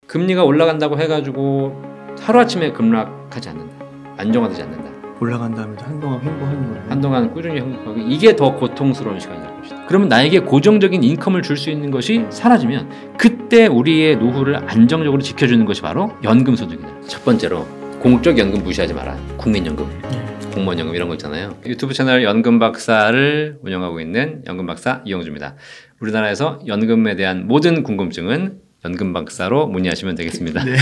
금리가 올라간다고 해가지고 하루아침에 급락하지 않는다. 안정화되지 않는다. 올라간 다음에도 한동안 횡보하는 거예요. 한동안 꾸준히 행복하고 이게 더 고통스러운 시간이 될 것이다. 그러면 나에게 고정적인 인컴을 줄 수 있는 것이 사라지면 그때 우리의 노후를 안정적으로 지켜주는 것이 바로 연금소득이다. 첫 번째로 공적 연금 무시하지 마라. 국민연금, 공무원연금 이런 거 있잖아요. 유튜브 채널 연금박사를 운영하고 있는 연금박사 이영주입니다. 우리나라에서 연금에 대한 모든 궁금증은 연금박사로 문의하시면 되겠습니다. 네.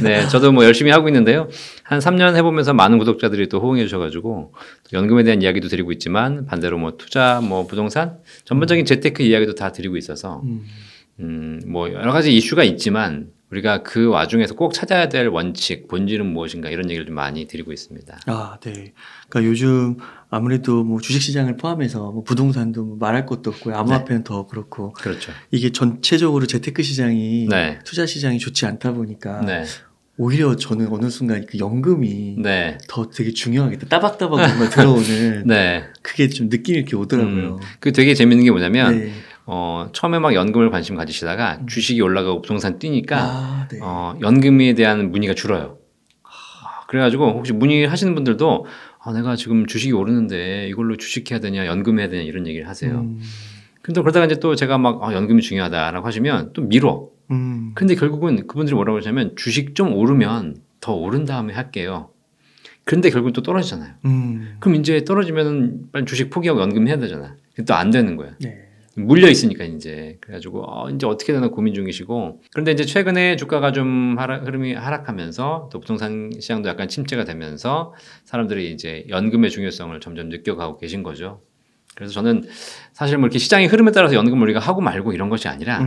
네, 저도 뭐 열심히 하고 있는데요. 한 3년 해보면서 많은 구독자들이 또 호응해 주셔가지고 연금에 대한 이야기도 드리고 있지만 반대로 뭐 투자, 뭐 부동산, 전반적인 재테크 이야기도 다 드리고 있어서 뭐 여러 가지 이슈가 있지만 우리가 그 와중에서 꼭 찾아야 될 원칙, 본질은 무엇인가 이런 얘기를 좀 많이 드리고 있습니다. 아, 네. 그러니까 요즘 아무래도 뭐 주식시장을 포함해서 뭐 부동산도 뭐 말할 것도 없고 암호화폐는 더 그렇고 그렇죠. 이게 전체적으로 재테크 시장이 네. 투자 시장이 좋지 않다 보니까 네. 오히려 저는 어느 순간 그 연금이 네. 더 되게 중요하겠다. 따박따박 뭔가 들어오는 네. 그게 좀 느낌이 이렇게 오더라고요. 그 되게 재밌는 게 뭐냐면 네. 처음에 막 연금을 관심 가지시다가 주식이 올라가고 부동산 뛰니까 아, 네. 연금에 대한 문의가 줄어요. 그래가지고 혹시 문의하시는 분들도 내가 지금 주식이 오르는데 이걸로 주식해야 되냐 연금해야 되냐 이런 얘기를 하세요. 근데 그러다가 이제 또 제가 막 연금이 중요하다라고 하시면 또 미뤄. 근데 결국은 그분들이 뭐라고 하냐면 주식 좀 오르면 더 오른 다음에 할게요. 그런데 결국은 또 떨어지잖아요. 그럼 이제 떨어지면 빨리 주식 포기하고 연금해야 되잖아. 또 안 되는 거야. 네. 물려 있으니까 이제 그래가지고 이제 어떻게 되나 고민 중이시고 그런데 이제 최근에 주가가 좀 흐름이 하락하면서 또 부동산 시장도 약간 침체가 되면서 사람들이 이제 연금의 중요성을 점점 느껴가고 계신 거죠. 그래서 저는 사실 뭐 이렇게 시장의 흐름에 따라서 연금을 우리가 하고 말고 이런 것이 아니라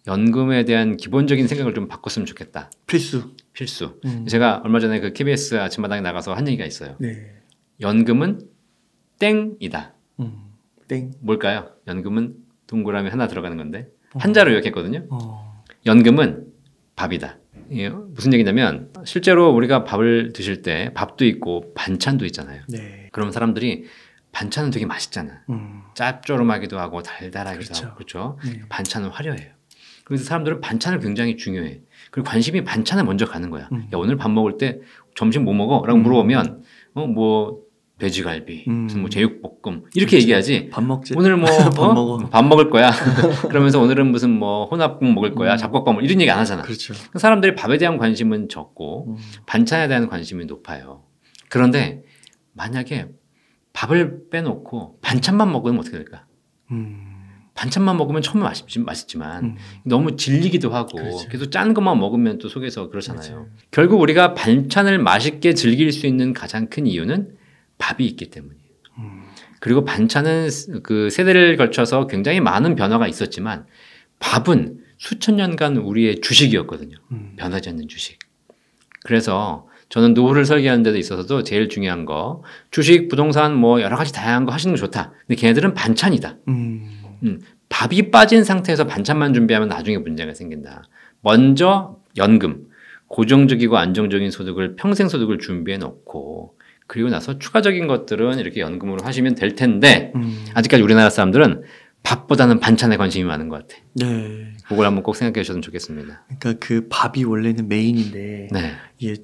연금에 대한 기본적인 생각을 좀 바꿨으면 좋겠다. 필수. 제가 얼마 전에 그 KBS 아침마당에 나가서 한 얘기가 있어요. 네. 연금은 땡이다. 땡. 뭘까요? 연금은 동그라미 하나 들어가는 건데 한자로 요약했거든요. 어. 연금은 밥이다. 이게 무슨 얘기냐면 실제로 우리가 밥을 드실 때 밥도 있고 반찬도 있잖아요. 네. 그러면 사람들이 반찬은 되게 맛있잖아. 짭조름하기도 하고 달달하기도 그렇죠. 하고 그렇죠. 네. 반찬은 화려해요. 그래서 사람들은 반찬을 굉장히 중요해. 그리고 관심이 반찬에 먼저 가는 거야. 야, 오늘 밥 먹을 때 점심 뭐 먹어? 라고 물어보면 뭐 돼지갈비, 무슨 뭐 제육볶음 이렇게 그렇죠. 얘기하지. 밥 먹지. 오늘 뭐 밥 먹을 거야. 그러면서 오늘은 무슨 뭐 혼합국 먹을 거야. 잡곡밥 이런 얘기 안 하잖아. 그렇죠. 사람들이 밥에 대한 관심은 적고 반찬에 대한 관심이 높아요. 그런데 만약에 밥을 빼놓고 반찬만 먹으면 어떻게 될까? 반찬만 먹으면 처음에 맛있지만 너무 질리기도 하고 그렇죠. 계속 짠 것만 먹으면 또 속에서 그렇잖아요. 그렇죠. 결국 우리가 반찬을 맛있게 즐길 수 있는 가장 큰 이유는 밥이 있기 때문이에요. 그리고 반찬은 그 세대를 걸쳐서 굉장히 많은 변화가 있었지만 밥은 수천 년간 우리의 주식이었거든요. 변하지 않는 주식. 그래서 저는 노후를 설계하는 데도 있어서도 제일 중요한 거 주식, 부동산 뭐 여러 가지 다양한 거 하시는 거 좋다. 근데 걔네들은 반찬이다. 밥이 빠진 상태에서 반찬만 준비하면 나중에 문제가 생긴다. 먼저 연금, 고정적이고 안정적인 소득을 평생 소득을 준비해 놓고 그리고 나서 추가적인 것들은 이렇게 연금으로 하시면 될 텐데 아직까지 우리나라 사람들은 밥보다는 반찬에 관심이 많은 것 같아. 네. 그걸 한번 꼭 생각해 주셨으면 좋겠습니다. 그러니까 그 밥이 원래는 메인인데 네. 이게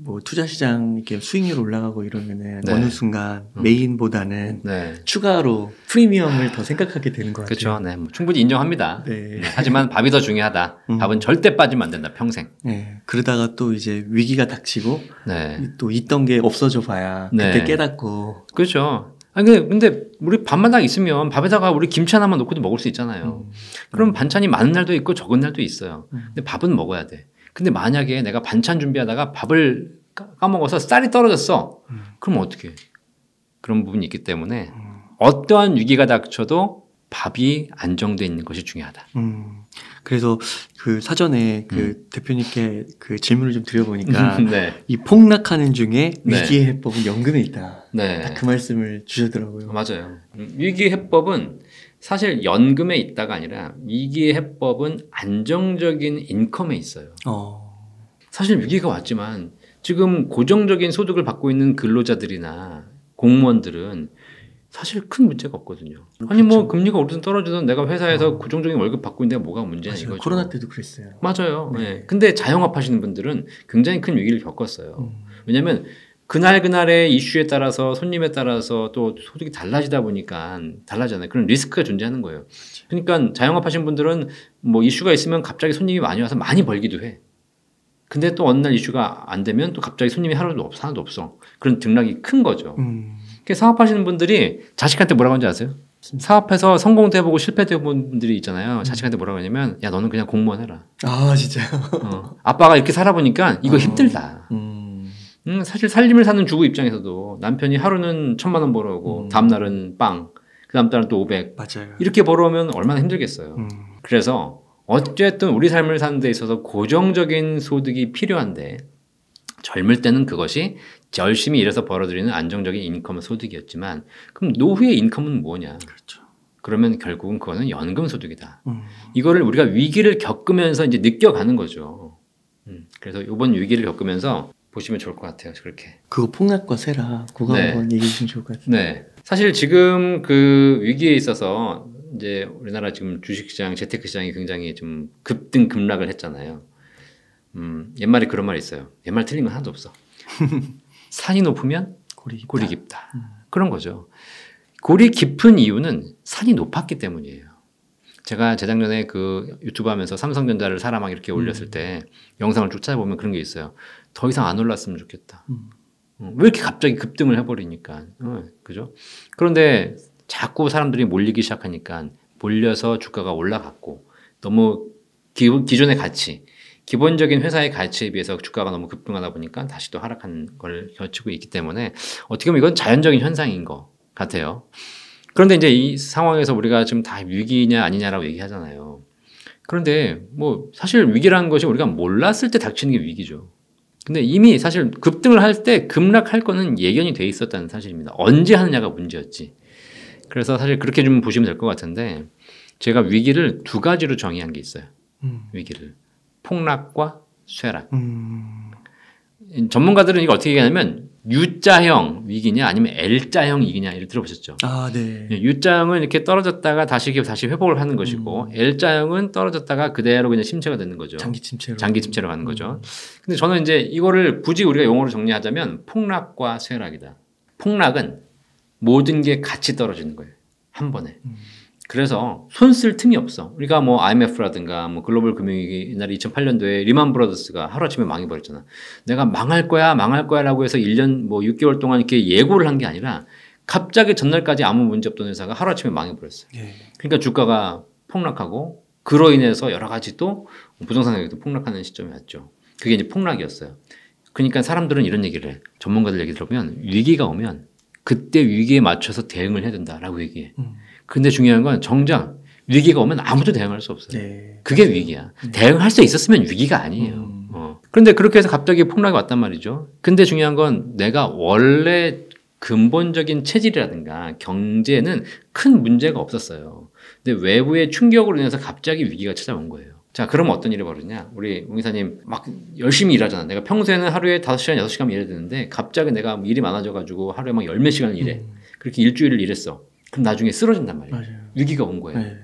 뭐 투자 시장 이렇게 수익률 올라가고 이러면은 네. 어느 순간 메인보다는 네. 추가로 프리미엄을 더 생각하게 되는 것 같아요. 그렇죠. 네. 뭐 충분히 인정합니다. 네. 하지만 밥이 더 중요하다. 밥은 절대 빠지면 안 된다. 평생. 네. 그러다가 또 이제 위기가 닥치고 네. 또 있던 게 없어져 봐야 그때 네. 깨닫고. 그렇죠. 아니 근데 우리 밥만 딱 있으면 밥에다가 우리 김치 하나만 넣고도 먹을 수 있잖아요. 그럼 반찬이 많은 날도 있고 적은 날도 있어요. 근데 밥은 먹어야 돼. 근데 만약에 내가 반찬 준비하다가 밥을 까먹어서 쌀이 떨어졌어. 그럼 어떻게 해? 그런 부분이 있기 때문에 어떠한 위기가 닥쳐도 밥이 안정돼 있는 것이 중요하다. 그래서 그 사전에 그 대표님께 그 질문을 좀 드려보니까 네. 이 폭락하는 중에 네. 위기의 해법은 연금에 있다. 네. 딱 그 말씀을 주셨더라고요. 맞아요. 위기 해법은 사실 연금에 있다가 아니라 위기의 해법은 안정적인 인컴에 있어요. 사실 위기가 왔지만 지금 고정적인 소득을 받고 있는 근로자들이나 공무원들은 사실 큰 문제가 없거든요. 아니 뭐 금리가 오르든 떨어지든 내가 회사에서 고정적인 월급 받고 있는데 뭐가 문제냐 맞아요. 이거죠. 코로나 때도 그랬어요. 맞아요. 네. 네. 근데 자영업하시는 분들은 굉장히 큰 위기를 겪었어요. 왜냐하면 그날그날의 이슈에 따라서 손님에 따라서 또 소득이 달라지다 보니까 달라지잖아요. 그런 리스크가 존재하는 거예요. 그러니까 자영업하시는 분들은 뭐 이슈가 있으면 갑자기 손님이 많이 와서 많이 벌기도 해. 근데 또 어느 날 이슈가 안 되면 또 갑자기 손님이 하나도 없어. 그런 등락이 큰 거죠. 사업하시는 분들이 자식한테 뭐라고 하는지 아세요? 사업해서 성공도 해보고 실패도 해본 분들이 있잖아요. 자식한테 뭐라고 하냐면 야 너는 그냥 공무원 해라. 아 진짜요? 아빠가 이렇게 살아보니까 이거 힘들다. 사실 살림을 사는 주부 입장에서도 남편이 하루는 1,000만 원 벌어오고 다음날은 빵, 그 다음 달은 또 500 맞아요. 이렇게 벌어오면 얼마나 힘들겠어요. 그래서 어쨌든 우리 삶을 사는 데 있어서 고정적인 소득이 필요한데 젊을 때는 그것이 열심히 일해서 벌어들이는 안정적인 인컴 소득이었지만 그럼 노후의 인컴은 뭐냐? 그렇죠. 그러면 결국은 그거는 연금 소득이다. 이거를 우리가 위기를 겪으면서 이제 느껴가는 거죠. 그래서 이번 위기를 겪으면서 보시면 좋을 것 같아요. 그렇게. 그거 폭락과 쇠락 그거 네. 한번 얘기해 주시면 좋을 것 같아요. 네. 사실 지금 그 위기에 있어서 이제 우리나라 지금 주식시장, 재테크 시장이 굉장히 좀 급등 급락을 했잖아요. 옛말에 그런 말이 있어요. 옛말 틀린 건 하나도 없어. 산이 높으면 골이 깊다. 그런 거죠. 골이 깊은 이유는 산이 높았기 때문이에요. 제가 재작년에 그 유튜브 하면서 삼성전자를 사라 막 이렇게 올렸을 때 영상을 쭉 찾아보면 그런 게 있어요. 더 이상 안 올랐으면 좋겠다. 왜 이렇게 갑자기 급등을 해버리니까. 그죠? 그런데 자꾸 사람들이 몰리기 시작하니까 몰려서 주가가 올라갔고 너무 기존의 가치, 기본적인 회사의 가치에 비해서 주가가 너무 급등하다 보니까 다시 또 하락한 걸 겪고 있기 때문에 어떻게 보면 이건 자연적인 현상인 것 같아요. 그런데 이제 이 상황에서 우리가 지금 다 위기냐 아니냐라고 얘기하잖아요. 그런데 뭐 사실 위기라는 것이 우리가 몰랐을 때 닥치는 게 위기죠. 근데 이미 사실 급등을 할 때 급락할 거는 예견이 돼 있었다는 사실입니다. 언제 하느냐가 문제였지. 그래서 사실 그렇게 좀 보시면 될 것 같은데 제가 위기를 두 가지로 정의한 게 있어요. 위기를. 폭락과 쇠락. 전문가들은 이거 어떻게 얘기하냐면 U자형 위기냐 아니면 L자형 위기냐 이렇게 들어보셨죠? 아, 네. U자형은 이렇게 떨어졌다가 다시 회복을 하는 것이고 L자형은 떨어졌다가 그대로 그냥 침체가 되는 거죠. 장기 침체로 가는 거죠. 근데 저는 이제 이거를 굳이 우리가 용어로 정리하자면 폭락과 쇠락이다. 폭락은 모든 게 같이 떨어지는 거예요. 한 번에. 그래서 손 쓸 틈이 없어. 우리가 뭐 IMF라든가 뭐 글로벌 금융위기 옛날에 2008년도에 리만 브라더스가 하루아침에 망해버렸잖아. 내가 망할 거야라고 해서 1년 뭐 6개월 동안 이렇게 예고를 한 게 아니라 갑자기 전날까지 아무 문제 없던 회사가 하루아침에 망해버렸어요. 그러니까 주가가 폭락하고 그로 인해서 여러 가지 또 부동산 가격도 폭락하는 시점이 왔죠. 그게 이제 폭락이었어요. 그러니까 사람들은 이런 얘기를 해. 전문가들 얘기 들어보면 위기가 오면 그때 위기에 맞춰서 대응을 해야 된다라고 얘기해. 근데 중요한 건 정작 위기가 오면 아무도 대응할 수 없어요. 네. 그게 위기야. 대응할 수 있었으면 위기가 아니에요. 그런데 그렇게 해서 갑자기 폭락이 왔단 말이죠. 근데 중요한 건 내가 원래 근본적인 체질이라든가 경제는 큰 문제가 없었어요. 근데 외부의 충격으로 인해서 갑자기 위기가 찾아온 거예요. 자, 그럼 어떤 일이 벌어지냐? 우리 옹 이사님 막 열심히 일하잖아. 내가 평소에는 하루에 5시간, 6시간 일해야 되는데 갑자기 내가 일이 많아져가지고 하루에 막 10몇 시간을 일해. 그렇게 일주일을 일했어. 그럼 나중에 쓰러진단 말이에요. 맞아요. 위기가 온 거예요.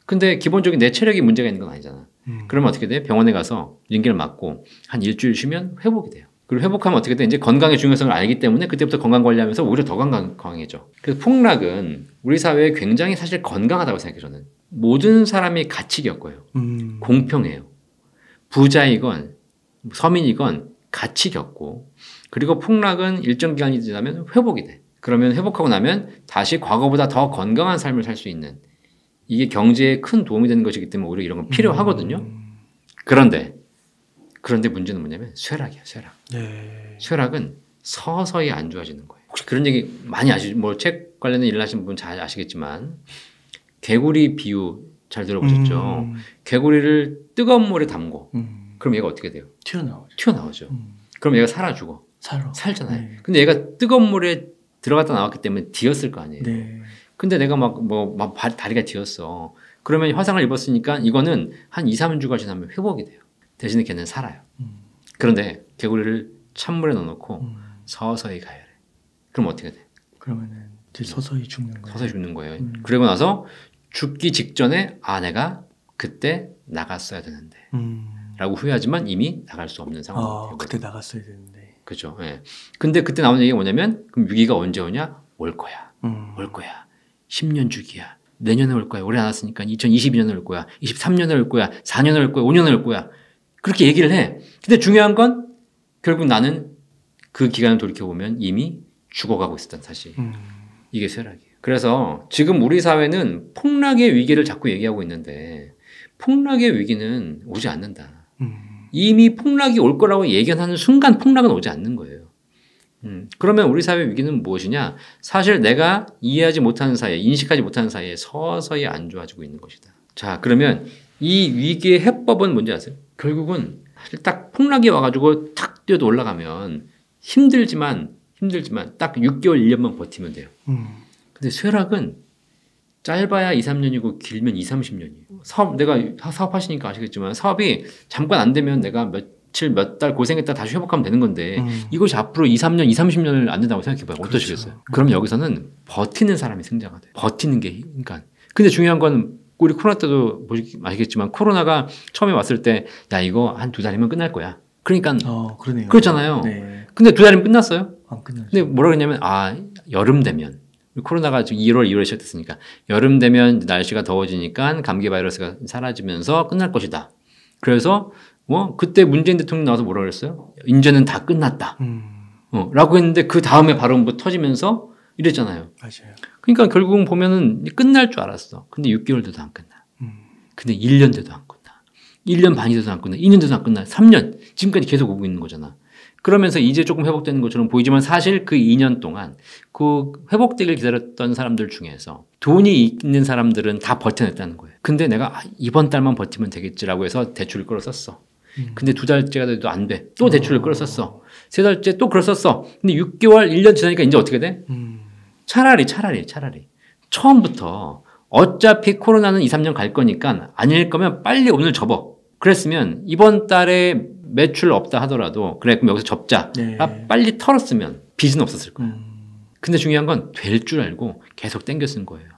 근데 기본적인 내 체력이 문제가 있는 건 아니잖아. 그러면 어떻게 돼? 병원에 가서 링겔 맞고 한 일주일 쉬면 회복이 돼요. 그리고 회복하면 어떻게 돼? 이제 건강의 중요성을 알기 때문에 그때부터 건강 관리하면서 오히려 더 건강해져. 그래서 폭락은 우리 사회에 굉장히 사실 건강하다고 생각해요. 저는. 모든 사람이 같이 겪어요. 공평해요. 부자이건 서민이건 같이 겪고 그리고 폭락은 일정 기간이 지나면 회복이 돼. 그러면 회복하고 나면 다시 과거보다 더 건강한 삶을 살 수 있는 이게 경제에 큰 도움이 되는 것이기 때문에 오히려 이런 건 필요하거든요. 그런데 문제는 뭐냐면 쇠락이야. 쇠락. 네. 쇠락은 서서히 안 좋아지는 거예요. 혹시 그런 얘기 많이 아시죠? 뭐 책 관련된 일을 하시는 분 잘 아시겠지만 개구리 비유 잘 들어보셨죠? 개구리를 뜨거운 물에 담고 그럼 얘가 어떻게 돼요? 튀어나오죠. 그럼 얘가 살아 죽어. 살잖아요. 네. 근데 얘가 뜨거운 물에 들어갔다 나왔기 때문에 뒤었을 거 아니에요. 네. 근데 내가 다리가 뒤었어. 그러면 화상을 입었으니까 이거는 한 2, 3주가 지나면 회복이 돼요. 대신에 걔는 살아요. 그런데 개구리를 찬물에 넣어놓고 서서히 가열해. 그럼 어떻게 돼? 그러면은 이제 서서히 죽는 거예요. 서서히 죽는 거예요. 그리고 나서 죽기 직전에 내가 그때 나갔어야 되는데 라고 후회하지만 이미 나갈 수 없는 상황이에요. 그때 나갔어야 되는데. 그죠. 예. 근데 그때 나오는 얘기가 뭐냐면 그럼 위기가 언제 오냐? 올 거야. 올 거야. 10년 주기야. 내년에 올 거야. 올해 안 왔으니까 2022년에 올 거야. 23년에 올 거야. 4년에 올 거야. 5년에 올 거야. 그렇게 얘기를 해. 근데 중요한 건 결국 나는 그 기간을 돌이켜보면 이미 죽어가고 있었던 사실. 이게 쇠락이에요. 그래서 지금 우리 사회는 폭락의 위기를 자꾸 얘기하고 있는데 폭락의 위기는 오지 않는다. 이미 폭락이 올 거라고 예견하는 순간 폭락은 오지 않는 거예요. 그러면 우리 사회 위기는 무엇이냐? 사실 내가 이해하지 못하는 사이에, 인식하지 못하는 사이에 서서히 안 좋아지고 있는 것이다. 자, 그러면 이 위기의 해법은 뭔지 아세요? 결국은 사실 딱 폭락이 와가지고 탁 뛰어도 올라가면 힘들지만 딱 6개월, 1년만 버티면 돼요. 근데 쇠락은 짧아야 2, 3년이고 길면 2, 30년이에요. 내가 사업하시니까 아시겠지만 사업이 잠깐 안 되면 내가 며칠, 몇 달 고생했다 다시 회복하면 되는 건데 이것이 앞으로 2, 3년, 2, 30년을 안 된다고 생각해봐요. 어떠시겠어요? 그렇죠. 그럼 여기서는 버티는 사람이 승자가 돼요. 버티는 게 그러니까. 근데 중요한 건 우리 코로나 때도 아시겠지만 코로나가 처음에 왔을 때 야 이거 한 2달이면 끝날 거야. 그러니까 그러네요. 그렇잖아요. 네. 근데 2달이면 끝났어요? 안 끝났죠. 근데 뭐라 그랬냐면 여름 되면 코로나가 지금 1월, 2월에 시작됐으니까 여름 되면 날씨가 더워지니까 감기 바이러스가 사라지면서 끝날 것이다. 그래서 그때 문재인 대통령 나와서 뭐라 그랬어요? 이제는 다 끝났다. 라고 했는데 그 다음에 바로 뭐 터지면서 이랬잖아요. 맞아요. 그러니까 결국은 보면은 끝날 줄 알았어. 근데 6개월 돼도 안 끝나. 근데 1년 돼도 안 끝나. 1년 반이 돼도 안 끝나. 2년 돼도 안 끝나. 3년. 지금까지 계속 오고 있는 거잖아. 그러면서 이제 조금 회복되는 것처럼 보이지만 사실 그 2년 동안 그 회복되길 기다렸던 사람들 중에서 돈이 있는 사람들은 다 버텨냈다는 거예요. 근데 내가 이번 달만 버티면 되겠지라고 해서 대출을 끌어썼어. 근데 2달째가 돼도 안 돼. 또 대출을 끌어썼어. 3달째 또 끌어썼어. 근데 6개월, 1년 지나니까 이제 어떻게 돼? 차라리 처음부터 어차피 코로나는 2, 3년 갈 거니까 아닐 거면 빨리 오늘 접어. 그랬으면 이번 달에 매출 없다 하더라도 그래 그럼 여기서 접자. 네. 빨리 털었으면 빚은 없었을 거야. 근데 중요한 건 될 줄 알고 계속 땡겨 쓴 거예요.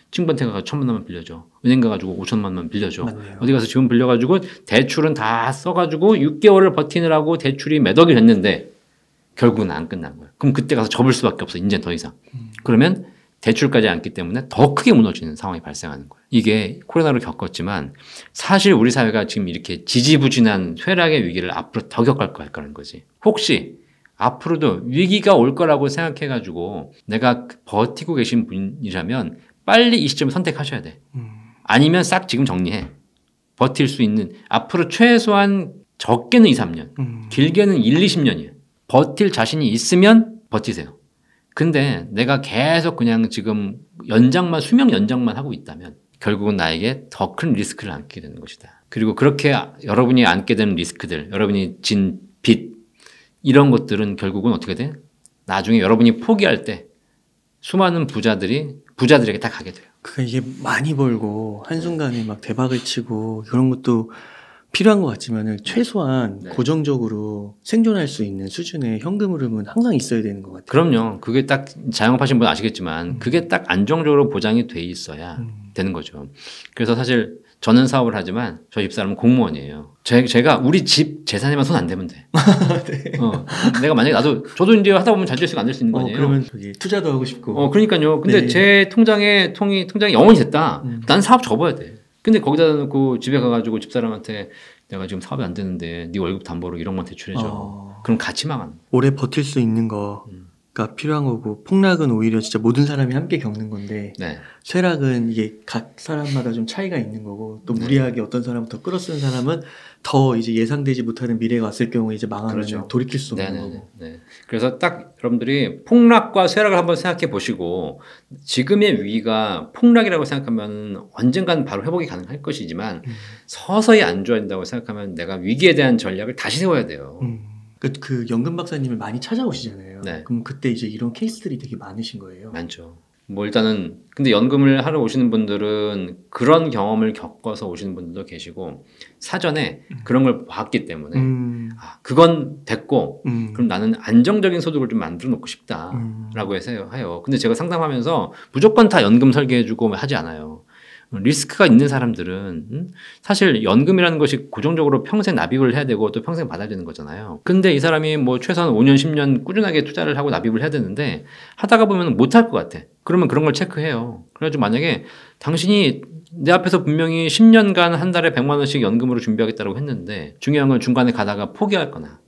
친구한테 가서 1,000만 원만 빌려줘. 은행 가가지고 5천만 원만 빌려줘. 맞네요. 어디 가서 지금 빌려가지고 대출은 다 써가지고 6개월을 버티느라고 대출이 몇 억이 됐는데 결국은 안 끝난 거예요. 그럼 그때 가서 접을 수밖에 없어. 이제 더 이상. 그러면 대출까지 않기 때문에 더 크게 무너지는 상황이 발생하는 거예요. 이게 코로나를 겪었지만 사실 우리 사회가 지금 이렇게 지지부진한 쇠락의 위기를 앞으로 더 겪을 거라는 거지. 혹시 앞으로도 위기가 올 거라고 생각해가지고 내가 버티고 계신 분이라면 빨리 이 시점을 선택하셔야 돼. 아니면 싹 지금 정리해. 버틸 수 있는 앞으로 최소한 적게는 2, 3년 길게는 1, 20년이에요. 버틸 자신이 있으면 버티세요. 근데 내가 계속 그냥 지금 수명 연장만 하고 있다면 결국은 나에게 더 큰 리스크를 안게 되는 것이다. 그리고 그렇게 여러분이 안게 되는 리스크들, 여러분이 진 빚 이런 것들은 결국은 어떻게 돼? 나중에 여러분이 포기할 때 수많은 부자들에게 다 가게 돼요. 그러니까 이게 많이 벌고 한순간에 막 대박을 치고 그런 것도 필요한 것 같지만은 최소한 네. 고정적으로 생존할 수 있는 수준의 현금 흐름은 항상 있어야 되는 것 같아요. 그럼요. 그게 딱 자영업하신 분 아시겠지만 그게 딱 안정적으로 보장이 돼 있어야 되는 거죠. 그래서 사실 저는 사업을 하지만 저희 집사람은 공무원이에요. 제가 우리 집 재산에만 손 안 대면 돼. 네. 내가 만약에 저도 이제 하다 보면 잘 될 수가 안 될 수 있는 거 아니에요. 그러면 저기 투자도 하고 싶고. 그러니까요. 근데 네. 제 통장이 영원히 됐다. 난 사업 접어야 돼. 근데 거기다 놓고 집에 가가지고 집사람한테 내가 지금 사업이 안 되는데 네 월급 담보로 1억만 대출해줘. 그럼 같이 망하는. 오래 버틸 수 있는 거가 필요한 거고 폭락은 오히려 진짜 모든 사람이 함께 겪는 건데 네. 쇠락은 이게 각 사람마다 좀 차이가 있는 거고 또 무리하게 어떤 사람은 더 끌어쓰는 사람은 더 이제 예상되지 못하는 미래가 왔을 경우에 이제 망하면 그렇죠. 돌이킬 수 없는 네네네. 거고. 네. 그래서 딱 여러분들이 폭락과 쇠락을 한번 생각해 보시고 지금의 위기가 폭락이라고 생각하면 언젠간 바로 회복이 가능할 것이지만 서서히 안 좋아진다고 생각하면 내가 위기에 대한 전략을 다시 세워야 돼요. 그 연금 박사님을 많이 찾아오시잖아요. 네. 그럼 그때 이제 이런 케이스들이 되게 많으신 거예요. 많죠. 뭐 일단은 근데 연금을 하러 오시는 분들은 그런 경험을 겪어서 오시는 분들도 계시고 사전에 그런 걸 봤기 때문에 그건 됐고 그럼 나는 안정적인 소득을 좀 만들어 놓고 싶다라고 해요. 근데 제가 상담하면서 무조건 다 연금 설계해주고 하지 않아요. 리스크가 있는 사람들은 사실 연금이라는 것이 고정적으로 평생 납입을 해야 되고 또 평생 받아야 되는 거잖아요. 근데 이 사람이 뭐 최소한 5년, 10년 꾸준하게 투자를 하고 납입을 해야 되는데 하다가 보면 못할 것 같아. 그러면 그런 걸 체크해요. 그래가지고 만약에 당신이 내 앞에서 분명히 10년간 한 달에 100만 원씩 연금으로 준비하겠다고 했는데 중요한 건 중간에 가다가 포기하거나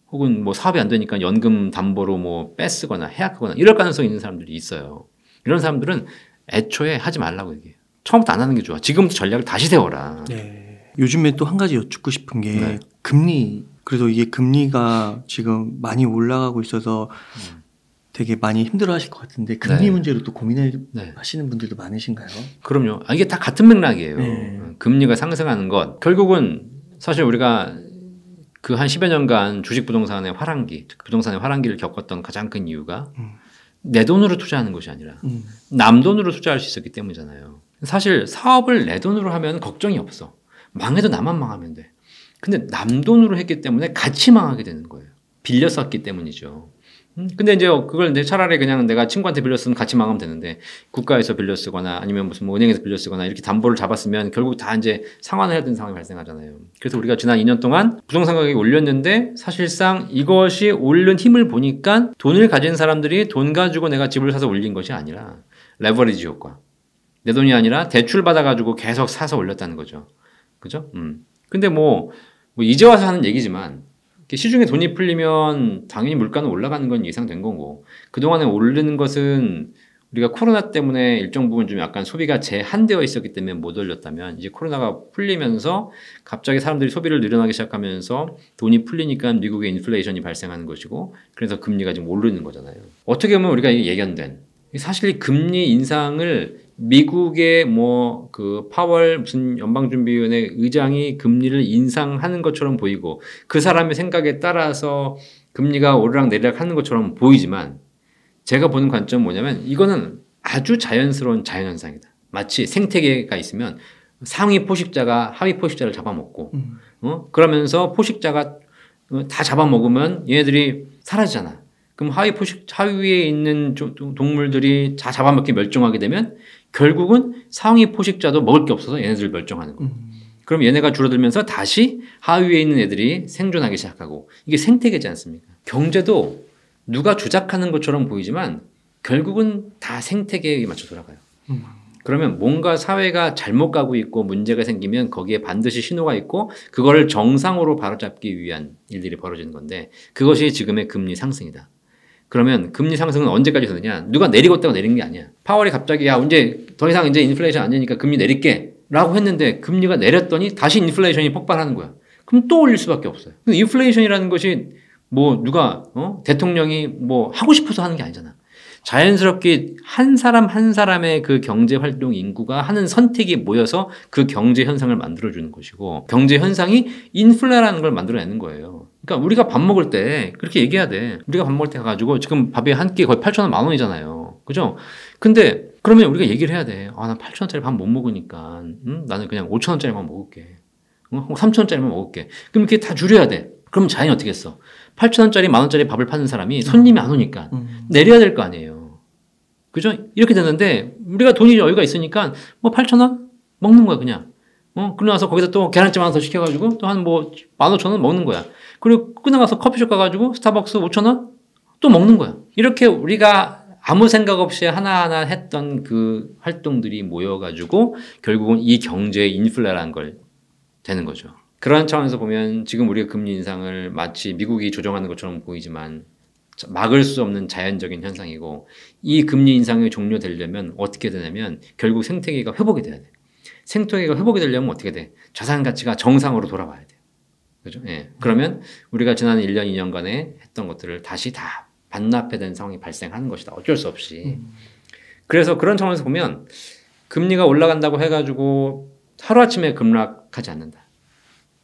혹은 뭐 사업이 안 되니까 연금 담보로 뭐 뺏쓰거나 해약하거나 이럴 가능성이 있는 사람들이 있어요. 이런 사람들은 애초에 하지 말라고 얘기해요. 처음부터 안 하는 게 좋아. 지금부터 전략을 다시 세워라. 네. 요즘에 또 한 가지 여쭙고 싶은 게 금리. 그래서 이게 금리가 지금 많이 올라가고 있어서 되게 많이 힘들어하실 것 같은데 금리 문제로 또 고민하시는 분들도 많으신가요? 그럼요. 이게 다 같은 맥락이에요. 금리가 상승하는 것. 결국은 사실 우리가 그 한 10여 년간 주식 부동산의 화랑기, 부동산의 화랑기를 겪었던 가장 큰 이유가 내 돈으로 투자하는 것이 아니라 남 돈으로 투자할 수 있었기 때문이잖아요. 사실 사업을 내 돈으로 하면 걱정이 없어. 망해도 나만 망하면 돼. 근데 남 돈으로 했기 때문에 같이 망하게 되는 거예요. 빌려 썼기 때문이죠. 근데 이제 그걸 이제 차라리 그냥 내가 친구한테 빌려 쓰면 같이 망하면 되는데 국가에서 빌려 쓰거나 아니면 무슨 뭐 은행에서 빌려 쓰거나 이렇게 담보를 잡았으면 결국 다 이제 상환을 해야 되는 상황이 발생하잖아요. 그래서 우리가 지난 2년 동안 부동산 가격이 올렸는데 사실상 이것이 오른 힘을 보니까 돈을 가진 사람들이 돈 가지고 내가 집을 사서 올린 것이 아니라 레버리지 효과. 내 돈이 아니라 대출 받아가지고 계속 사서 올렸다는 거죠. 그죠? 근데 뭐 이제 와서 하는 얘기지만 시중에 돈이 풀리면 당연히 물가는 올라가는 건 예상된 거고 그동안에 오르는 것은 우리가 코로나 때문에 일정 부분 좀 약간 소비가 제한되어 있었기 때문에 못 올렸다면 이제 코로나가 풀리면서 갑자기 사람들이 소비를 늘어나기 시작하면서 돈이 풀리니까 미국의 인플레이션이 발생하는 것이고 그래서 금리가 지금 오르는 거잖아요. 어떻게 보면 우리가 이게 예견된 사실 금리 인상을 미국의 뭐 그 파월 무슨 연방준비위원회 의장이 금리를 인상하는 것처럼 보이고 그 사람의 생각에 따라서 금리가 오르락 내리락 하는 것처럼 보이지만 제가 보는 관점은 뭐냐면 이거는 아주 자연스러운 자연현상이다. 마치 생태계가 있으면 상위 포식자가 하위 포식자를 잡아먹고 그러면서 포식자가 다 잡아먹으면 얘네들이 사라지잖아. 그럼 하위에 있는 동물들이 다 잡아먹기 멸종하게 되면 결국은 상위 포식자도 먹을 게 없어서 얘네들 멸종하는 거예요. 그럼 얘네가 줄어들면서 다시 하위에 있는 애들이 생존하기 시작하고 이게 생태계지 않습니까? 경제도 누가 조작하는 것처럼 보이지만 결국은 다 생태계에 맞춰 돌아가요. 그러면 뭔가 사회가 잘못 가고 있고 문제가 생기면 거기에 반드시 신호가 있고 그거를 정상으로 바로잡기 위한 일들이 벌어지는 건데 그것이 지금의 금리 상승이다. 그러면 금리 상승은 언제까지 되느냐? 누가 내리고 있다고 내린 게 아니야. 파월이 갑자기 이제 더 이상 이제 인플레이션 안 되니까 금리 내릴게 라고 했는데 금리가 내렸더니 다시 인플레이션이 폭발하는 거야. 그럼 또 올릴 수밖에 없어요. 근데 인플레이션이라는 것이 뭐 누가 대통령이 뭐 하고 싶어서 하는 게 아니잖아. 자연스럽게 한 사람 한 사람의 그 경제 활동 인구가 하는 선택이 모여서 그 경제 현상을 만들어주는 것이고 경제 현상이 인플레라는 걸 만들어내는 거예요. 그러니까 우리가 밥 먹을 때 그렇게 얘기해야 돼. 우리가 밥 먹을 때 가가지고 지금 밥이 한 끼 거의 8,000원, 10,000원이잖아요. 그죠? 근데 그러면 우리가 얘기를 해야 돼. 나 8,000원짜리 밥 못 먹으니까 나는 그냥 5,000원짜리만 먹을게. 3,000원짜리만 먹을게. 그럼 이렇게 다 줄여야 돼. 그럼 자연히 어떻게 했어? 8,000원짜리, 10,000원짜리 밥을 파는 사람이 손님이 안 오니까 내려야 될 거 아니에요. 그죠? 이렇게 되는데 우리가 돈이 여유가 있으니까 뭐 8,000원 먹는 거야 그냥. 그러고 나서 거기다 또 계란찜 하나 더 시켜가지고 또 한 뭐 15,000원 먹는 거야. 그리고 끝나가서 커피숍 가가지고 스타벅스 5,000원 또 먹는 거야. 이렇게 우리가 아무 생각 없이 하나하나 했던 그 활동들이 모여가지고 결국은 이 경제의 인플레라는 걸 되는 거죠. 그런 차원에서 보면 지금 우리가 금리 인상을 마치 미국이 조정하는 것처럼 보이지만 막을 수 없는 자연적인 현상이고 이 금리 인상이 종료되려면 어떻게 되냐면 결국 생태계가 회복이 돼야 돼. 생태계가 회복이 되려면 어떻게 돼? 자산 가치가 정상으로 돌아와야 돼요. 그죠? 예. 그러면 우리가 지난 1년, 2년간에 했던 것들을 다시 다 반납해야 되는 상황이 발생하는 것이다. 어쩔 수 없이. 그래서 그런 차원에서 보면 금리가 올라간다고 해가지고 하루아침에 급락하지 않는다.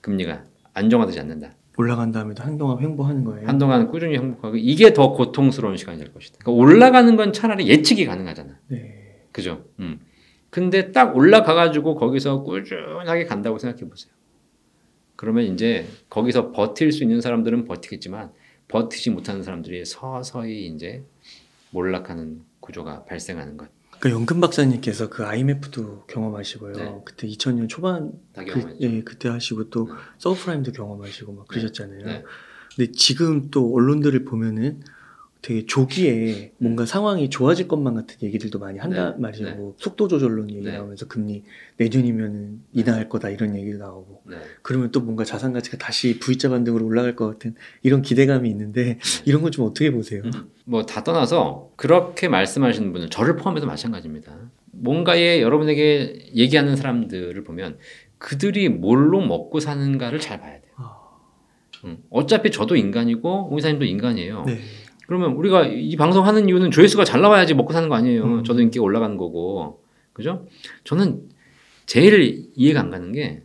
금리가 안정화되지 않는다. 올라간 다음에도 한동안 횡보하는 거예요. 한동안 꾸준히 행복하고 이게 더 고통스러운 시간이 될 것이다. 그러니까 올라가는 건 차라리 예측이 가능하잖아. 네. 그죠? 근데 딱 올라가가지고 거기서 꾸준하게 간다고 생각해 보세요. 그러면 이제 거기서 버틸 수 있는 사람들은 버티겠지만 버티지 못하는 사람들이 서서히 이제 몰락하는 구조가 발생하는 것. 그러니까 연금 박사님께서 그 IMF도 경험하시고요. 네. 그때 2000년 초반 예, 그때 하시고 또 서브프라임도 경험하시고 막 그러셨잖아요. 네. 근데 지금 또 언론들을 보면은 되게 조기에 뭔가 상황이 좋아질 것만 같은 얘기들도 많이 한단 말이죠. 뭐 속도 조절론 얘기 나오면서 금리 내년이면 인하할 거다 이런 얘기도 나오고. 그러면 또 뭔가 자산 가치가 다시 V자 반등으로 올라갈 것 같은 이런 기대감이 있는데 이런 건 좀 어떻게 보세요? 뭐 다 떠나서 그렇게 말씀하시는 분은 저를 포함해서 마찬가지입니다. 뭔가에 여러분에게 얘기하는 사람들을 보면 그들이 뭘로 먹고 사는가를 잘 봐야 돼요. 어차피 저도 인간이고 우이사님도 인간이에요. 네. 그러면 우리가 이 방송 하는 이유는 조회수가 잘 나와야지 먹고 사는 거 아니에요. 저도 인기가 올라가는 거고. 그죠? 저는 제일 이해가 안 가는 게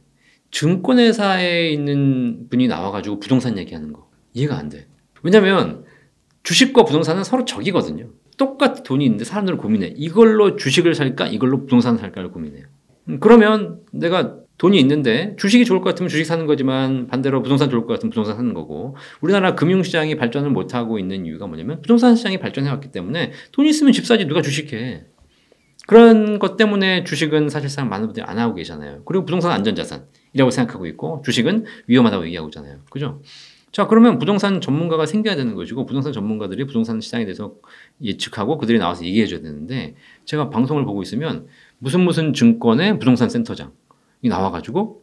증권회사에 있는 분이 나와가지고 부동산 얘기하는 거. 이해가 안 돼. 왜냐면 주식과 부동산은 서로 적이거든요. 똑같이 돈이 있는데 사람들은 고민해. 이걸로 주식을 살까? 이걸로 부동산을 살까를 고민해요. 그러면 내가 돈이 있는데 주식이 좋을 것 같으면 주식 사는 거지만 반대로 부동산 좋을 것 같으면 부동산 사는 거고 우리나라 금융시장이 발전을 못하고 있는 이유가 뭐냐면 부동산 시장이 발전해왔기 때문에 돈이 있으면 집 사지 누가 주식해. 그런 것 때문에 주식은 사실상 많은 분들이 안 하고 계잖아요. 그리고 부동산은 안전자산이라고 생각하고 있고 주식은 위험하다고 얘기하고 있잖아요. 그죠? 자, 그러면 부동산 전문가가 생겨야 되는 것이고 부동산 전문가들이 부동산 시장에 대해서 예측하고 그들이 나와서 얘기해 줘야 되는데 제가 방송을 보고 있으면 무슨 증권의 부동산 센터장 이 나와가지고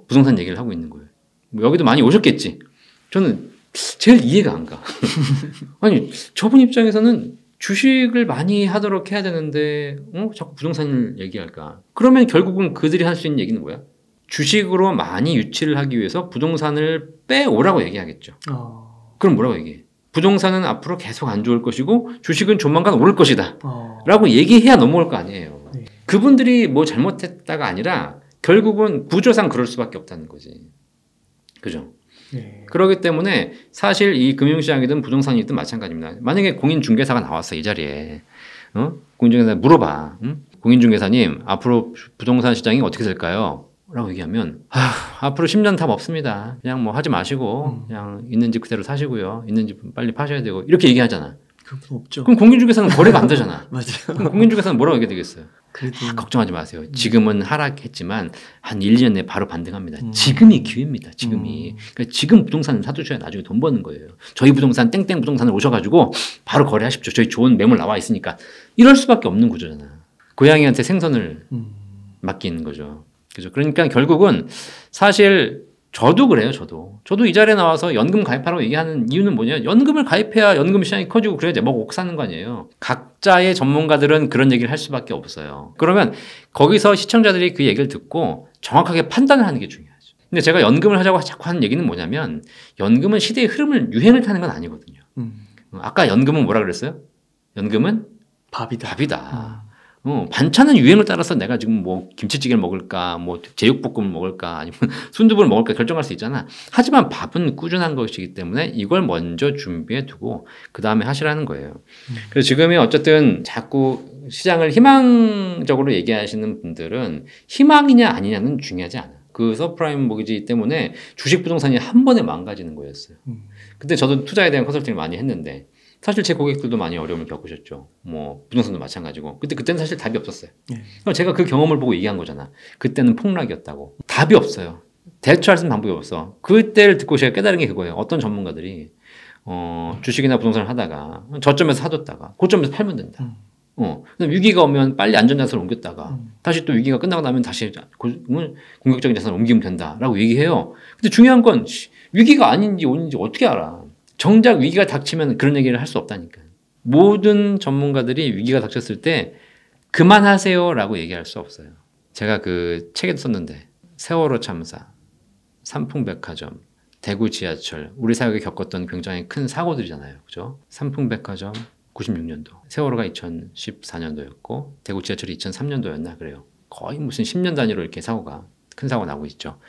부동산 얘기를 하고 있는 거예요. 뭐 여기도 많이 오셨겠지. 저는 제일 이해가 안 가. 아니 저분 입장에서는 주식을 많이 하도록 해야 되는데 자꾸 부동산을 얘기할까? 그러면 결국은 그들이 할 수 있는 얘기는 뭐야? 주식으로 많이 유치를 하기 위해서 부동산을 빼오라고 얘기하겠죠. 그럼 뭐라고 얘기해? 부동산은 앞으로 계속 안 좋을 것이고 주식은 조만간 오를 것이다. 라고 얘기해야 넘어올 거 아니에요. 네. 그분들이 뭐 잘못했다가 아니라 결국은 구조상 그럴 수밖에 없다는 거지. 그죠? 네. 그렇기 때문에 사실 이 금융시장이든 부동산이든 마찬가지입니다. 만약에 공인중개사가 나왔어 이 자리에 공인중개사 물어봐. 공인중개사님 앞으로 부동산 시장이 어떻게 될까요? 라고 얘기하면 앞으로 10년 답 없습니다. 그냥 뭐 하지 마시고 그냥 있는 집 그대로 사시고요. 있는 집 빨리 파셔야 되고 이렇게 얘기하잖아. 그건 없죠. 그럼 공인중개사는 거래가 안 되잖아. 맞아요. 그럼 공인중개사는 뭐라고 얘기해 되겠어요? 그래도 걱정하지 마세요. 지금은 하락했지만 한 1, 2년 내에 바로 반등합니다. 지금이 기회입니다. 지금이. 그러니까 지금 부동산을 사두셔야 나중에 돈 버는 거예요. 저희 부동산 땡땡 부동산을 오셔가지고 바로 거래하십시오. 저희 좋은 매물 나와 있으니까. 이럴 수밖에 없는 구조잖아. 고양이한테 생선을 맡기는 거죠. 그죠? 그러니까 결국은 사실 저도 그래요. 저도 이 자리에 나와서 연금 가입하라고 얘기하는 이유는 뭐냐? 연금을 가입해야 연금 시장이 커지고 그래야 먹고 사는 거 아니에요. 각자의 전문가들은 그런 얘기를 할 수밖에 없어요. 그러면 거기서 시청자들이 그 얘기를 듣고 정확하게 판단을 하는 게 중요하죠. 근데 제가 연금을 하자고 자꾸 하는 얘기는 뭐냐면 연금은 시대의 흐름을 유행을 타는 건 아니거든요. 아까 연금은 뭐라 그랬어요? 연금은 밥이다. 반찬은 유행을 따라서 내가 지금 뭐 김치찌개를 먹을까, 뭐 제육볶음을 먹을까, 아니면 순두부를 먹을까 결정할 수 있잖아. 하지만 밥은 꾸준한 것이기 때문에 이걸 먼저 준비해 두고 그 다음에 하시라는 거예요. 그래서 지금이 어쨌든 자꾸 시장을 희망적으로 얘기하시는 분들은 희망이냐 아니냐는 중요하지 않아. 그 서프라임 모기지 때문에 주식 부동산이 한 번에 망가지는 거였어요. 그때 저도 투자에 대한 컨설팅을 많이 했는데 사실 제 고객들도 많이 어려움을 겪으셨죠. 뭐 부동산도 마찬가지고. 그때는 사실 답이 없었어요. 그럼 제가 그 경험을 보고 얘기한 거잖아. 그때는 폭락이었다고. 답이 없어요. 대처할 수 있는 방법이 없어. 그때를 듣고 제가 깨달은 게 그거예요. 어떤 전문가들이 주식이나 부동산을 하다가 저점에서 사뒀다가 고점에서 팔면 된다. 위기가 오면 빨리 안전자산을 옮겼다가 다시 또 위기가 끝나고 나면 다시 공격적인 자산을 옮기면 된다라고 얘기해요. 근데 중요한 건 위기가 아닌지 오는지 어떻게 알아? 정작 위기가 닥치면 그런 얘기를 할 수 없다니까. 모든 전문가들이 위기가 닥쳤을 때 그만하세요라고 얘기할 수 없어요. 제가 그 책에도 썼는데 세월호 참사, 삼풍백화점, 대구 지하철, 우리 사회가 겪었던 굉장히 큰 사고들이잖아요. 그죠? 삼풍백화점 96년도, 세월호가 2014년도였고 대구 지하철이 2003년도였나 그래요. 거의 무슨 10년 단위로 이렇게 큰 사고가 나고 있죠.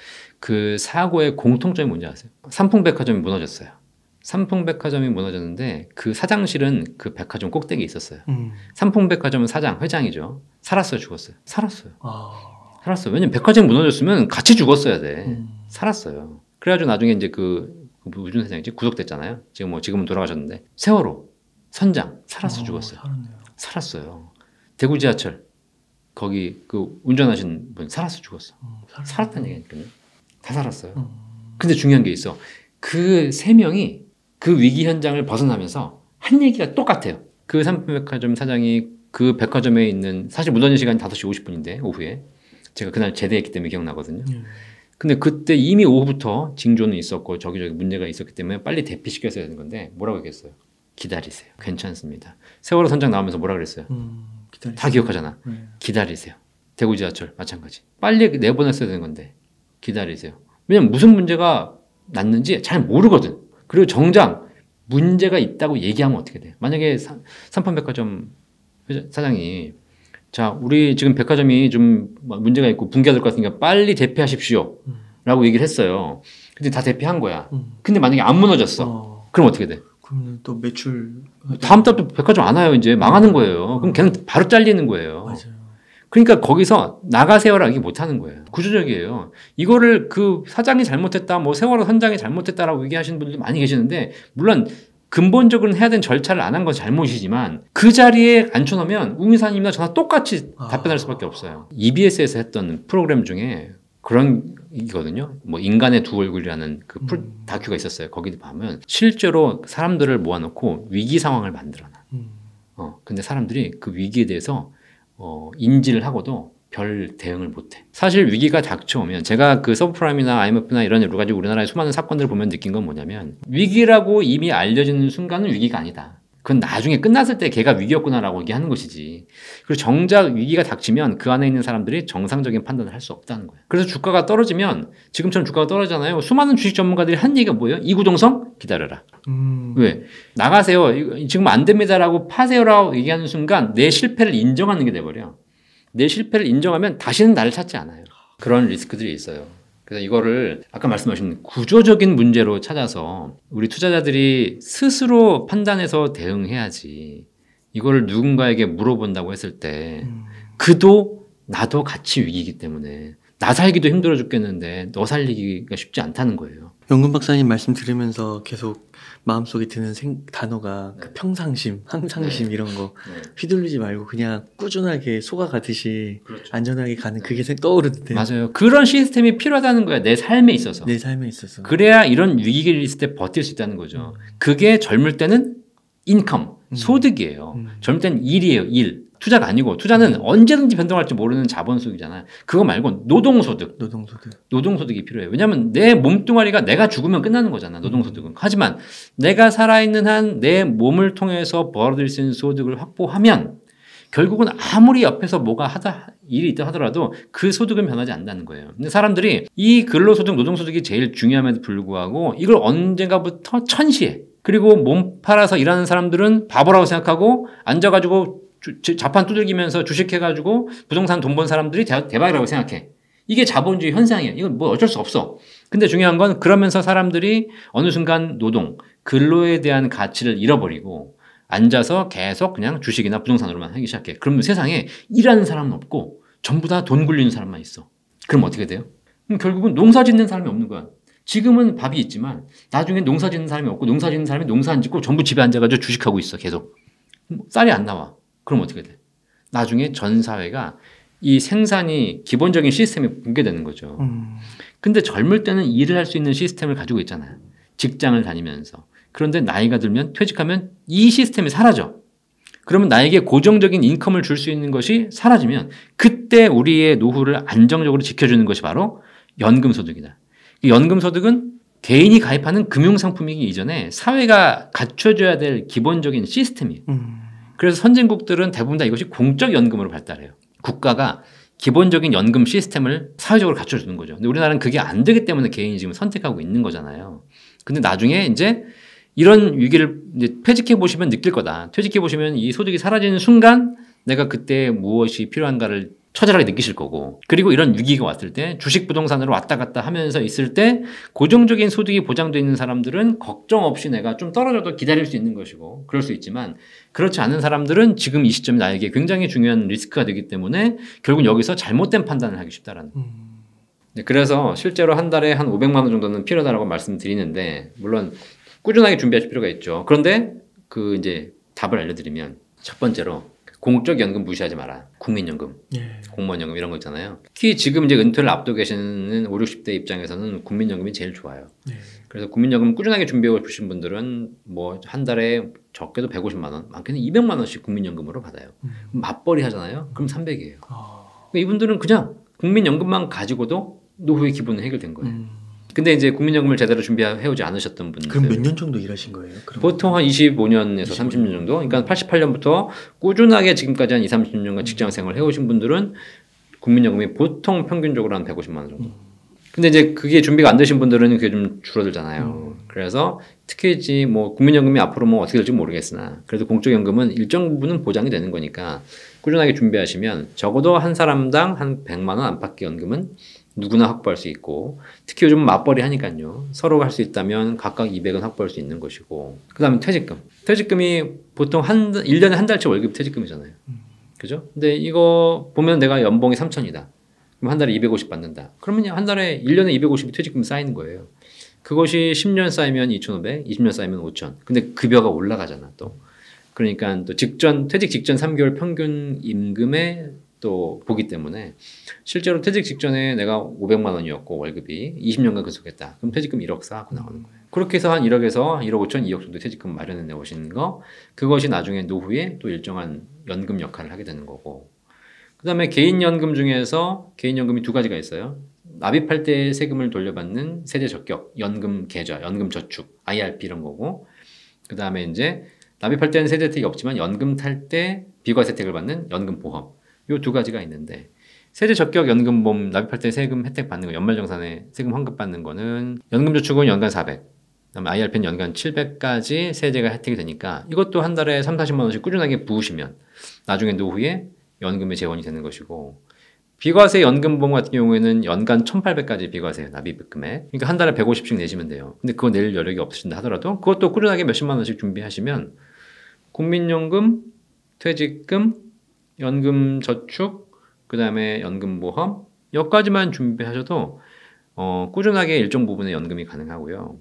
그 사고의 공통점이 뭔지 아세요? 삼풍백화점이 무너졌어요. 삼풍백화점이 무너졌는데 그 사장실은 그 백화점 꼭대기에 있었어요. 삼풍백화점은 회장이죠. 살았어요, 죽었어요? 살았어요. 살았어요. 왜냐면 백화점이 무너졌으면 같이 죽었어야 돼. 살았어요. 그래가지고 나중에 이제 무슨 사장이지? 구속됐잖아요. 지금은 돌아가셨는데 세월호 선장 살았어 죽었어요. 살았어요. 대구 지하철 거기 운전하신 분 살았어 죽었어. 살았다는 얘기니까요. 다 살았어요. 근데 중요한 게 있어. 그 3명이 그 위기 현장을 벗어나면서 한 얘기가 똑같아요. 그 삼풍백화점 사장이 그 백화점에 있는, 사실 무던전 시간이 5시 50분인데 오후에 제가 그날 제대했기 때문에 기억나거든요. 근데 그때 이미 오후부터 징조는 있었고 저기저기 문제가 있었기 때문에 빨리 대피시켰어야 되는 건데 뭐라고 얘기했어요? 기다리세요. 괜찮습니다. 세월호 선장 나오면서 뭐라 그랬어요? 다 기억하잖아. 기다리세요. 대구 지하철 마찬가지. 빨리 내보냈어야 되는 건데 기다리세요. 왜냐면 무슨 문제가 났는지 잘 모르거든. 그리고 정작 문제가 있다고 얘기하면 어떻게 돼? 만약에 삼풍백화점 사장이 자, 우리 지금 백화점이 좀 문제가 있고 붕괴가 될 것 같으니까 빨리 대피하십시오. 라고 얘기를 했어요. 근데 다 대피한 거야. 근데 만약에 안 무너졌어. 그럼 어떻게 돼? 그러면 또 매출. 다음 달부터 백화점 안 와요. 이제 망하는 거예요. 그럼 걔는 바로 잘리는 거예요. 맞아요. 그러니까 거기서 나가세요라고 얘기 못 하는 거예요. 구조적이에요. 이거를 그 사장이 잘못했다, 뭐 세월호 선장이 잘못했다라고 얘기하시는 분들도 많이 계시는데, 물론 근본적으로는 해야 되는 절차를 안 한 건 잘못이지만 그 자리에 앉혀놓으면 웅이사님이나 저나 똑같이 답변할 수밖에 없어요. EBS에서 했던 프로그램 중에 그런 이거든요. 뭐 인간의 두 얼굴이라는 그 다큐가 있었어요. 거기 보면 실제로 사람들을 모아놓고 위기 상황을 만들어놔. 근데 사람들이 그 위기에 대해서 인지를 하고도 별 대응을 못해. 사실 위기가 닥쳐오면 제가 그 서브프라임이나 IMF나 이런 여러 가지 우리나라의 수많은 사건들을 보면 느낀 건 뭐냐면 위기라고 이미 알려지는 순간은 위기가 아니다. 그건 나중에 끝났을 때 걔가 위기였구나라고 얘기하는 것이지. 그리고 정작 위기가 닥치면 그 안에 있는 사람들이 정상적인 판단을 할 수 없다는 거예요. 그래서 주가가 떨어지면 지금처럼 주가가 떨어지잖아요. 수많은 주식 전문가들이 한 얘기가 뭐예요? 이구동성? 기다려라. 왜? 나가세요. 지금 안 됩니다라고 파세요라고 얘기하는 순간 내 실패를 인정하는 게 돼버려. 내 실패를 인정하면 다시는 나를 찾지 않아요. 그런 리스크들이 있어요. 그래서 이거를 아까 말씀하신 구조적인 문제로 찾아서 우리 투자자들이 스스로 판단해서 대응해야지, 이거를 누군가에게 물어본다고 했을 때 그도 나도 같이 위기이기 때문에 나 살기도 힘들어 죽겠는데 너 살리기가 쉽지 않다는 거예요. 연근 박사님 말씀 들으면서 계속 마음속에 드는 단어가 그 평상심, 항상심 이런 거 휘둘리지 말고 그냥 꾸준하게 소가 가듯이 안전하게 가는 그게 떠오르는데. 맞아요. 그런 시스템이 필요하다는 거야. 내 삶에 있어서. 내 삶에 있어서. 그래야 이런 위기가 있을 때 버틸 수 있다는 거죠. 그게 젊을 때는 인컴, 소득이에요. 젊을 때는 일이에요. 일. 투자가 아니고, 투자는 언제든지 변동할지 모르는 자본소득이잖아요. 그거 말고 노동소득이 필요해요. 왜냐하면 내 몸뚱아리가 내가 죽으면 끝나는 거잖아. 노동소득은. 하지만 내가 살아있는 한 내 몸을 통해서 벌어들일 수 있는 소득을 확보하면 결국은 아무리 옆에서 뭐가 일이 있다 하더라도 그 소득은 변하지 않는다는 거예요. 근데 사람들이 이 근로소득, 노동소득이 제일 중요함에도 불구하고 이걸 언젠가부터 천시해. 그리고 몸 팔아서 일하는 사람들은 바보라고 생각하고 앉아가지고 자판 두들기면서 주식해가지고 부동산 돈 번 사람들이 대박이라고 생각해. 이게 자본주의 현상이에요. 이건 뭐 어쩔 수 없어. 근데 중요한 건 그러면서 사람들이 어느 순간 근로에 대한 가치를 잃어버리고 앉아서 계속 그냥 주식이나 부동산으로만 하기 시작해. 그러면 세상에 일하는 사람은 없고 전부 다 돈 굴리는 사람만 있어. 그럼 어떻게 돼요? 그럼 결국은 농사 짓는 사람이 없는 거야. 지금은 밥이 있지만 나중에 농사 짓는 사람이 없고 농사 짓는 사람이 농사 안 짓고 전부 집에 앉아가지고 주식하고 있어. 계속. 쌀이 안 나와. 그럼 어떻게 돼? 나중에 전 사회가 이 생산이 기본적인 시스템이 붕괴되는 거죠. 근데 젊을 때는 일을 할 수 있는 시스템을 가지고 있잖아요. 직장을 다니면서. 그런데 나이가 들면 퇴직하면 이 시스템이 사라져. 그러면 나에게 고정적인 인컴을 줄 수 있는 것이 사라지면 그때 우리의 노후를 안정적으로 지켜주는 것이 바로 연금소득이다. 연금소득은 개인이 가입하는 금융상품이기 이전에 사회가 갖춰줘야 될 기본적인 시스템이에요. 그래서 선진국들은 대부분 다 이것이 공적연금으로 발달해요. 국가가 기본적인 연금 시스템을 사회적으로 갖춰주는 거죠. 근데 우리나라는 그게 안 되기 때문에 개인이 지금 선택하고 있는 거잖아요. 근데 나중에 이제 이런 위기를 이제 퇴직해 보시면 느낄 거다. 퇴직해 보시면 이 소득이 사라지는 순간 내가 그때 무엇이 필요한가를 처절하게 느끼실 거고, 그리고 이런 위기가 왔을 때 주식 부동산으로 왔다 갔다 하면서 있을 때 고정적인 소득이 보장되어 있는 사람들은 걱정 없이 내가 좀 떨어져도 기다릴 수 있는 것이고, 그럴 수 있지만 그렇지 않은 사람들은 지금 이 시점이 나에게 굉장히 중요한 리스크가 되기 때문에 결국 여기서 잘못된 판단을 하기 쉽다라는. 그래서 실제로 한 달에 한 500만 원 정도는 필요하다고 말씀드리는데 물론 꾸준하게 준비하실 필요가 있죠. 그런데 그 이제 답을 알려드리면 첫 번째로 공적 연금 무시하지 마라. 국민연금, 공무원연금 이런 거 있잖아요. 특히 지금 이제 은퇴를 앞두고 계시는 5, 60대 입장에서는 국민연금이 제일 좋아요. 그래서 국민연금 꾸준하게 준비하고 싶으신 분들은 뭐 한 달에 적게도 150만 원, 많게는 200만 원씩 국민연금으로 받아요. 맞벌이 하잖아요. 그럼 300이에요. 그러니까 이분들은 그냥 국민연금만 가지고도 노후의 기본은 해결된 거예요. 근데 이제 국민연금을 제대로 준비해오지 않으셨던 분들. 그럼 몇 년 정도 일하신 거예요? 보통 한 25년에서 30년 정도. 그러니까 88년부터 꾸준하게 지금까지 한 20, 30년간 직장 생활을 해오신 분들은 국민연금이 보통 평균적으로 한 150만 원 정도. 근데 이제 그게 준비가 안 되신 분들은 그게 좀 줄어들잖아요. 그래서 특히 뭐 국민연금이 앞으로 뭐 어떻게 될지 모르겠으나 그래도 공적연금은 일정 부분은 보장이 되는 거니까 꾸준하게 준비하시면 적어도 한 사람당 한 100만 원 안팎의 연금은 누구나 확보할 수 있고 특히 요즘 맞벌이 하니까요. 서로 할 수 있다면 각각 200은 확보할 수 있는 것이고 그 다음에 퇴직금. 퇴직금이 보통 1년에 한 달치 월급 퇴직금이잖아요. 그죠? 근데 이거 보면 내가 연봉이 3천이다. 그럼 한 달에 250 받는다. 그러면 한 달에 1년에 250이 퇴직금이 쌓이는 거예요. 그것이 10년 쌓이면 2,500, 20년 쌓이면 5,000. 근데 급여가 올라가잖아 또. 그러니까 또 퇴직 직전 3개월 평균 임금에 또 보기 때문에 실제로 퇴직 직전에 내가 500만 원이었고 월급이 20년간 근속했다. 그럼 퇴직금 1억 쌓고 나오는 거예요. 그렇게 해서 한 1억에서 1억 5천, 2억 정도 퇴직금 마련해 내오시는 거 그것이 나중에 노후에 또 일정한 연금 역할을 하게 되는 거고 그 다음에 개인연금 중에서 개인연금이 두 가지가 있어요. 납입할 때 세금을 돌려받는 세대적격, 연금 계좌, 연금 저축, IRP 이런 거고 그 다음에 이제 납입할 때는 세대 혜택이 없지만 연금 탈 때 비과세 혜택을 받는 연금보험 요 두 가지가 있는데 세대적격 연금보험 납입할 때 세금 혜택 받는 거 연말정산에 세금 환급 받는 거는 연금저축은 연간 400 그다음에 IRP는 연간 700까지 세제가 혜택이 되니까 이것도 한 달에 3, 40만 원씩 꾸준하게 부으시면 나중에 노후에 연금에 재원이 되는 것이고 비과세 연금보험 같은 경우에는 연간 1,800까지 비과세 납입 금액 그러니까 한 달에 150씩 내시면 돼요. 근데 그거 낼 여력이 없으신다 하더라도 그것도 꾸준하게 몇십만 원씩 준비하시면 국민연금, 퇴직금, 연금저축, 그 다음에 연금보험 여기까지만 준비하셔도 꾸준하게 일정 부분의 연금이 가능하고요.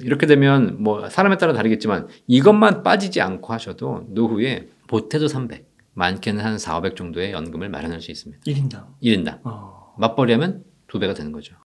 이렇게 되면 뭐 사람에 따라 다르겠지만 이것만 빠지지 않고 하셔도 노후에 보태도 300, 많게는 한 4, 500 정도의 연금을 마련할 수 있습니다. 1인당? 1인당. 맞벌이 하면 2배가 되는 거죠.